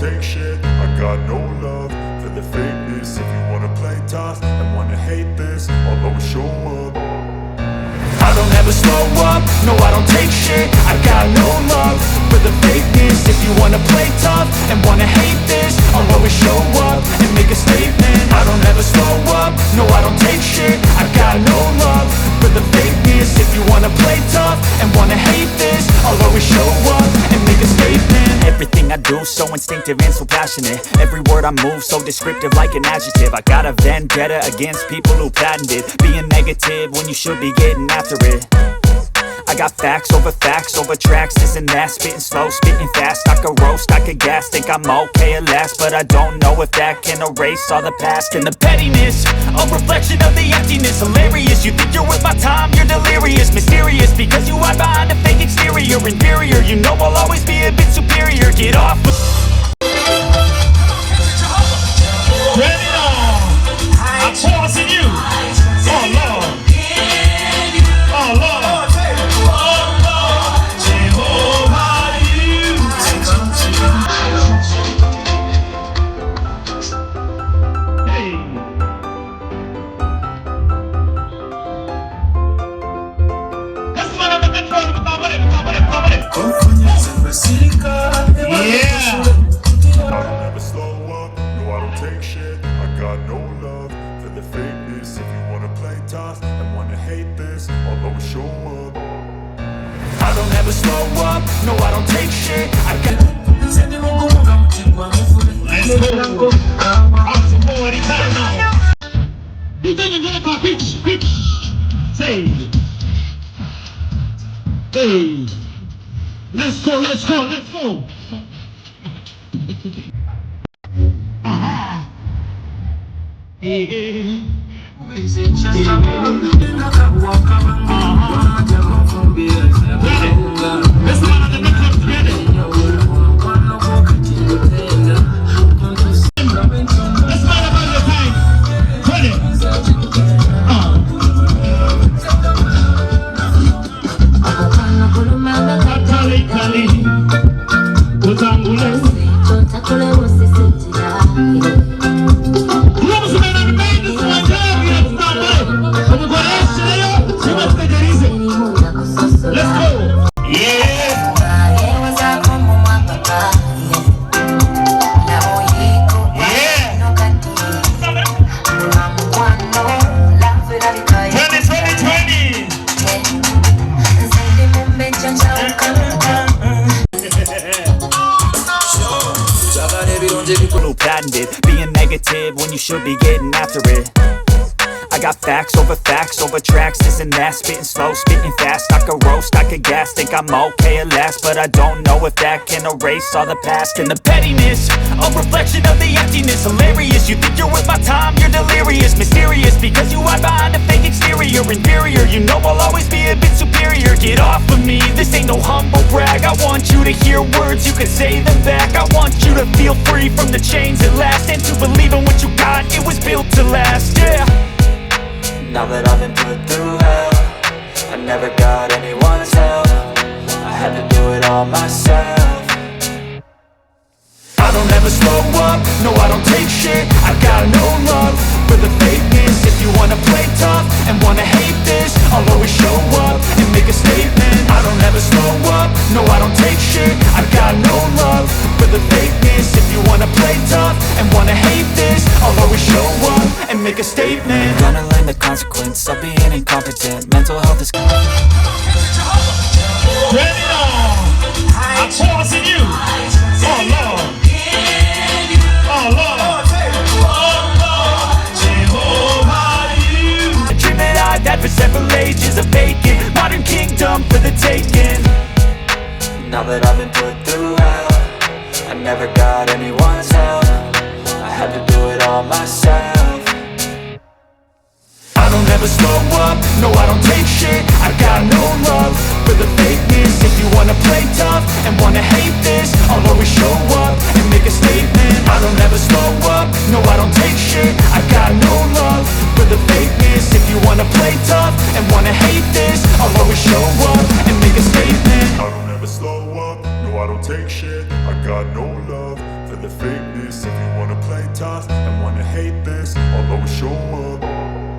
take shit. I got no love for the fakeness. If you wanna play tough and wanna hate this, I'll always show up. I don't ever slow up, no I don't take shit. I got no love for the fakeness. If you wanna play tough and wanna hate this, I'll always show up and make a statement. I don't ever slow up, no I don't take shit. I got no love for the fakeness. If you wanna play tough and wanna hate this, I'll always show up and make a statement. Everything I do so instinctive and so passionate. Every word I move so descriptive like an adjective. I got a vendetta against people who patented being negative when you should be getting after it. I got facts over tracks, this and that. Spitting slow, spitting fast. I could roast, I could gas. Think I'm okay at last, but I don't know if that can erase all the past. And the pettiness, a reflection of the emptiness. Hilarious, you think you're worth my time, you're delirious. Mysterious, because you hide behind a fake exterior. Inferior, you know I'll always be a bit superior. Get off. Ready on. I'm pausing you. Oh Lord. Oh Lord. No, I don't take shit. I got. Hey, let's go, let's go, let's go. Being negative when you should be getting after it. I got facts over tracks, this and that. Spitting slow, spitting fast. I could roast, I could gas. Think I'm okay at last, but I don't know if that can erase all the past. And the pettiness, a reflection of the emptiness. Hilarious, you think you're worth my time, you're delirious. Mysterious, because you hide behind a fake exterior. Inferior, you know I'll always be a bit superior. Get off of me, this ain't no humble brag. I want you to hear words, you can say them back. I want you to feel free from the chains at last, and to believe in what you got, it was built to last, yeah. Now that I've been put through hell, I never got anyone's help. I had to do it all myself. I don't ever slow up, no I don't take shit. I got no love for the fakeness. If you wanna play tough and wanna hate this, I'll always show up and make a statement. I don't ever slow up, no I don't take shit. I got no love for the fakeness. If you wanna play tough and wanna hate this, I'll always show up and make a statement. Gonna learn the consequence of being incompetent. Mental health is. Ready on. I'm pausing you. Oh Lord. Oh Lord. A dream that I've had for several ages, a vacant modern kingdom for the taking. Now that I've been put through hell, I never got anyone's help. I had to do it all myself. I don't ever slow up, no I don't take shit. I got no love for the fakeness. If you wanna play tough and wanna hate this, I'll always show up and make a statement. I don't ever slow up, no I don't take shit. I got no love for the fakeness. If you wanna play tough and wanna hate this, I'll always show up and make a statement. I don't ever slow up, no I don't take shit. I got no love for the fakeness. If you wanna play tough and wanna hate this, I'll always show up.